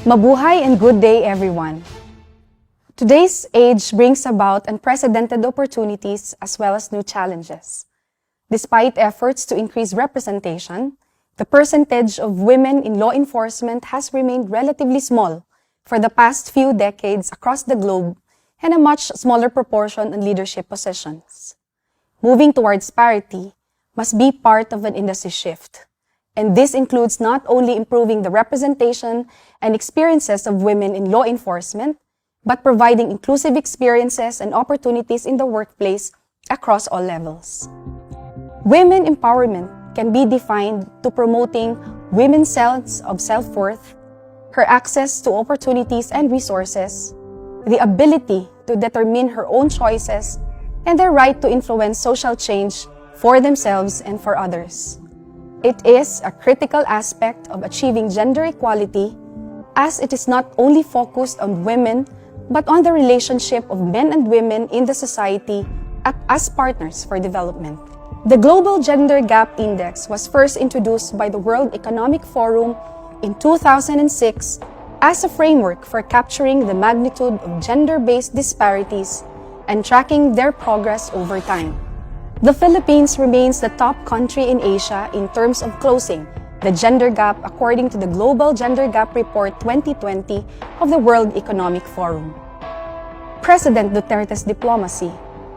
Mabuhay and good day, everyone. Today's age brings about unprecedented opportunities as well as new challenges. Despite efforts to increase representation, the percentage of women in law enforcement has remained relatively small for the past few decades across the globe and a much smaller proportion in leadership positions. Moving towards parity must be part of an industry shift. And this includes not only improving the representation and experiences of women in law enforcement, but providing inclusive experiences and opportunities in the workplace across all levels. Women empowerment can be defined to promoting women's sense of self-worth, her access to opportunities and resources, the ability to determine her own choices, and their right to influence social change for themselves and for others. It is a critical aspect of achieving gender equality, as it is not only focused on women, but on the relationship of men and women in the society as partners for development. The Global Gender Gap Index was first introduced by the World Economic Forum in 2006 as a framework for capturing the magnitude of gender-based disparities and tracking their progress over time. The Philippines remains the top country in Asia in terms of closing the gender gap according to the Global Gender Gap Report 2020 of the World Economic Forum. President Dutertes' diplomacy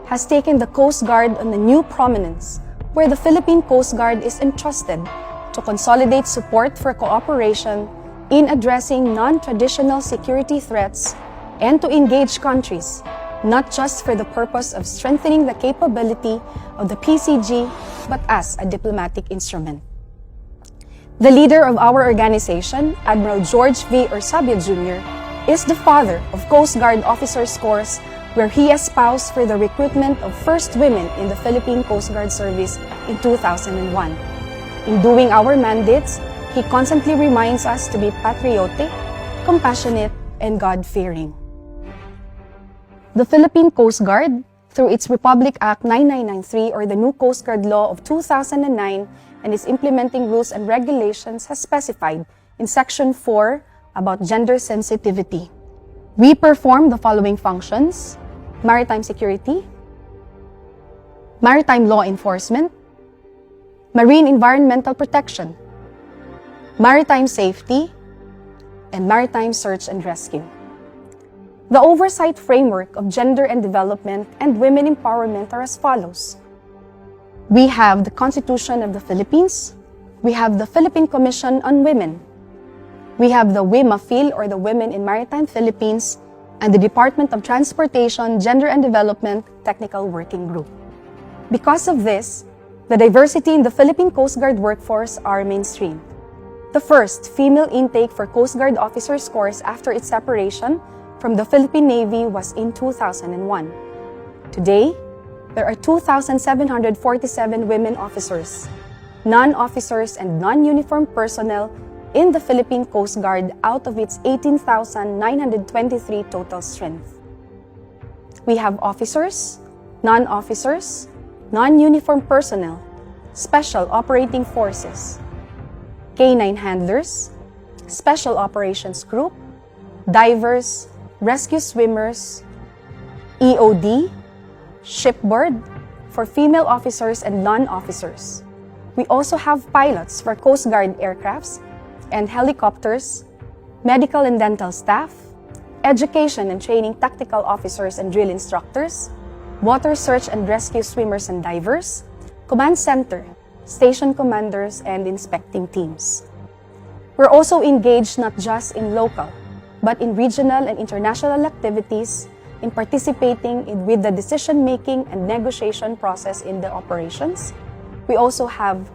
has taken the Coast Guard on a new prominence, where the Philippine Coast Guard is entrusted to consolidate support for cooperation in addressing non-traditional security threats and to engage countries not just for the purpose of strengthening the capability of the PCG, but as a diplomatic instrument. The leader of our organization, Admiral George V. Orsabia Jr., is the father of Coast Guard Officers Course, where he espoused for the recruitment of first women in the Philippine Coast Guard Service in 2001. In doing our mandates, he constantly reminds us to be patriotic, compassionate, and God-fearing. The Philippine Coast Guard, through its Republic Act 9993 or the new Coast Guard Law of 2009 and its implementing rules and regulations, has specified in Section 4 about gender sensitivity. We perform the following functions: maritime security, maritime law enforcement, marine environmental protection, maritime safety, and maritime search and rescue. The oversight framework of gender and development and women empowerment are as follows. We have the Constitution of the Philippines. We have the Philippine Commission on Women. We have the WIMAPHIL or the Women in Maritime Philippines, and the Department of Transportation Gender and Development Technical Working Group. Because of this, the diversity in the Philippine Coast Guard workforce are mainstreamed. The first female intake for Coast Guard Officers Course after its separation from the Philippine Navy was in 2001. Today, there are 2,747 women officers, non-officers, and non-uniformed personnel in the Philippine Coast Guard out of its 18,923 total strength. We have officers, non-officers, non-uniformed personnel, special operating forces, K-9 handlers, special operations group, divers, rescue swimmers, EOD, shipboard for female officers and non-officers. We also have pilots for Coast Guard aircrafts and helicopters, medical and dental staff, education and training tactical officers and drill instructors, water search and rescue swimmers and divers, command center, station commanders, and inspecting teams. We're also engaged not just in local, but in regional and international activities, in participating with the decision-making and negotiation process in the operations. We also have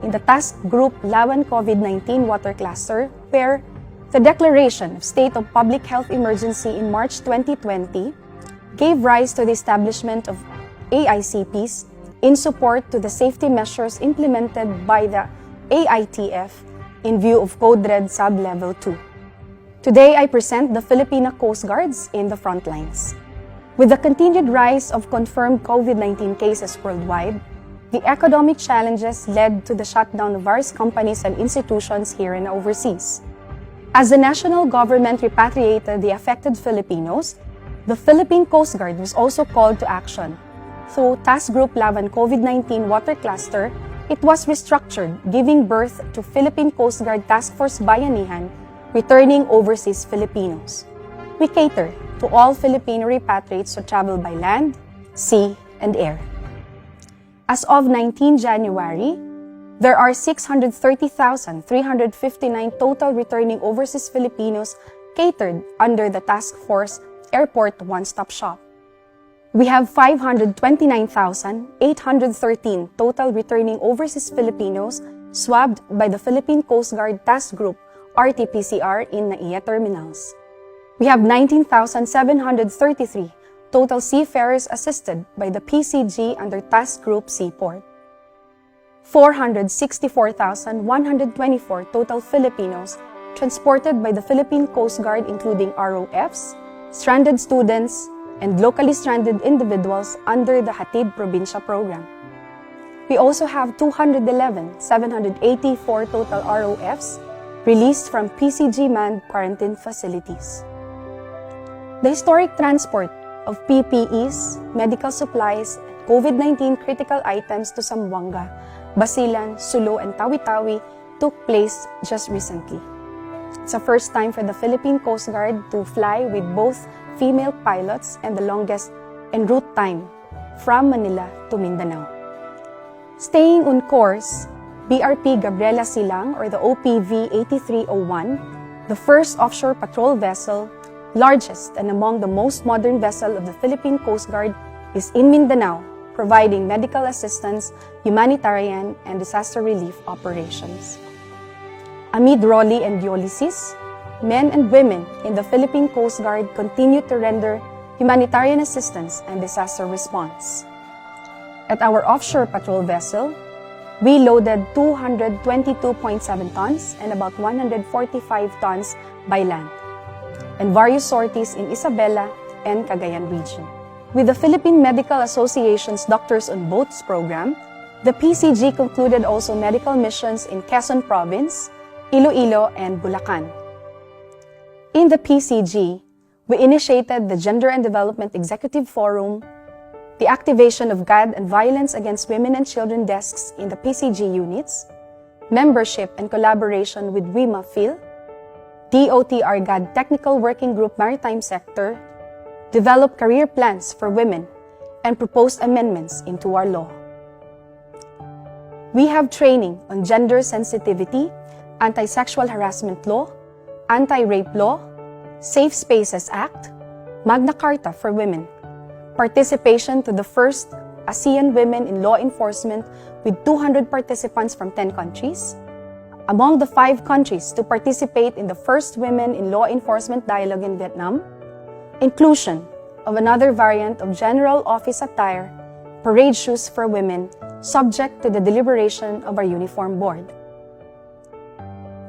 in the task group Lawan COVID-19 Water Cluster, where the declaration of state of public health emergency in March 2020 gave rise to the establishment of AICPs in support to the safety measures implemented by the AITF in view of Code Red Sub-Level 2. Today, I present the Filipino Coast Guards in the front lines. With the continued rise of confirmed COVID-19 cases worldwide, the economic challenges led to the shutdown of various companies and institutions here and overseas. As the national government repatriated the affected Filipinos, the Philippine Coast Guard was also called to action. Through Task Group Laban COVID-19 Water Cluster, it was restructured, giving birth to Philippine Coast Guard Task Force Bayanihan, returning overseas Filipinos. We cater to all Filipino repatriates who travel by land, sea, and air. As of 19 January, there are 630,359 total returning overseas Filipinos catered under the Task Force Airport One-Stop Shop. We have 529,813 total returning overseas Filipinos swabbed by the Philippine Coast Guard Task Group RT-PCR in NAIA terminals. We have 19,733 total seafarers assisted by the PCG under Task Group Seaport. 464,124 total Filipinos transported by the Philippine Coast Guard, including ROFs, stranded students, and locally stranded individuals under the Hatid Probinsya program. We also have 211,784 total ROFs released from PCG-manned quarantine facilities. The historic transport of PPEs, medical supplies, and COVID-19 critical items to Zamboanga, Basilan, Sulu, and Tawi-Tawi took place just recently. It's the first time for the Philippine Coast Guard to fly with both female pilots and the longest en route time from Manila to Mindanao. Staying on course, BRP Gabriela Silang, or the OPV 8301, the first offshore patrol vessel, largest and among the most modern vessel of the Philippine Coast Guard, is in Mindanao, providing medical assistance, humanitarian, and disaster relief operations. Amid Rolly and dialysis, men and women in the Philippine Coast Guard continue to render humanitarian assistance and disaster response. At our offshore patrol vessel, we loaded 222.7 tons and about 145 tons by land, and various sorties in Isabela and Cagayan region. With the Philippine Medical Association's Doctors on Boats program, the PCG concluded also medical missions in Quezon Province, Iloilo, and Bulacan. In the PCG, we initiated the Gender and Development Executive Forum, the activation of GAD and Violence Against Women and Children desks in the PCG units, membership and collaboration with WIMA-PHIL, DOTR GAD Technical Working Group Maritime Sector, developed career plans for women, and proposed amendments into our law. We have training on gender sensitivity, anti-sexual harassment law, anti-rape law, Safe Spaces Act, Magna Carta for women, participation to the first ASEAN Women in Law Enforcement with 200 participants from 10 countries, among the 5 countries to participate in the first Women in Law Enforcement Dialogue in Vietnam, inclusion of another variant of General Office attire, parade shoes for women, subject to the deliberation of our uniform board.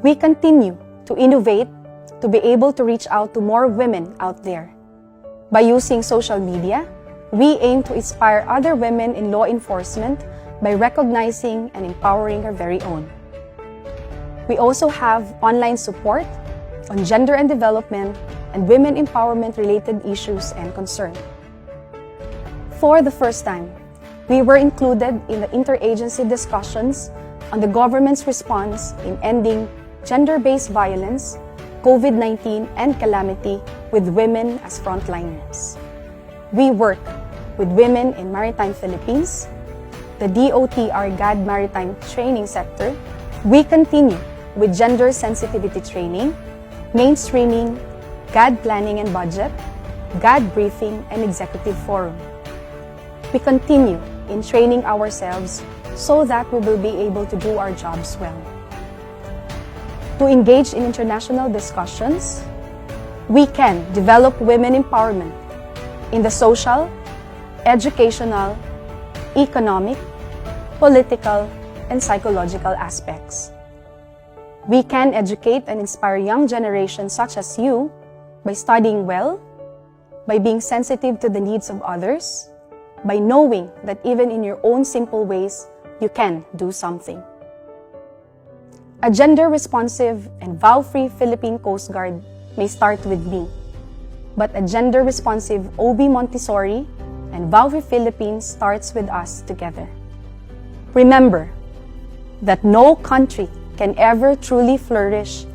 We continue to innovate to be able to reach out to more women out there. By using social media, we aim to inspire other women in law enforcement by recognizing and empowering our very own. We also have online support on gender and development and women empowerment-related issues and concerns. For the first time, we were included in the interagency discussions on the government's response in ending gender-based violence, COVID-19, and calamity with women as frontliners. We work with women in Maritime Philippines, the DOTR GAD Maritime Training Sector. We continue with gender sensitivity training, mainstreaming, GAD planning and budget, GAD briefing, and executive forum. We continue in training ourselves so that we will be able to do our jobs well. To engage in international discussions, we can develop women empowerment in the social, educational, economic, political, and psychological aspects. We can educate and inspire young generations such as you by studying well, by being sensitive to the needs of others, by knowing that even in your own simple ways, you can do something. A gender-responsive and vow-free Philippine Coast Guard may start with me, but a gender-responsive OB Montessori and vow-free Philippines starts with us together. Remember that no country can ever truly flourish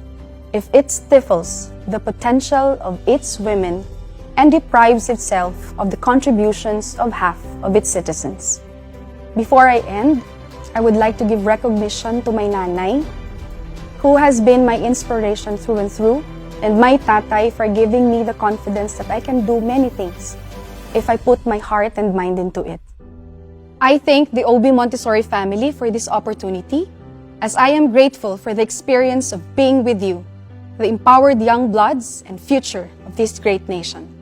if it stifles the potential of its women and deprives itself of the contributions of half of its citizens. Before I end, I would like to give recognition to my nanay, who has been my inspiration through and through, and my tatay for giving me the confidence that I can do many things if I put my heart and mind into it. I thank the OB Montessori family for this opportunity, as I am grateful for the experience of being with you, the empowered young bloods and future of this great nation.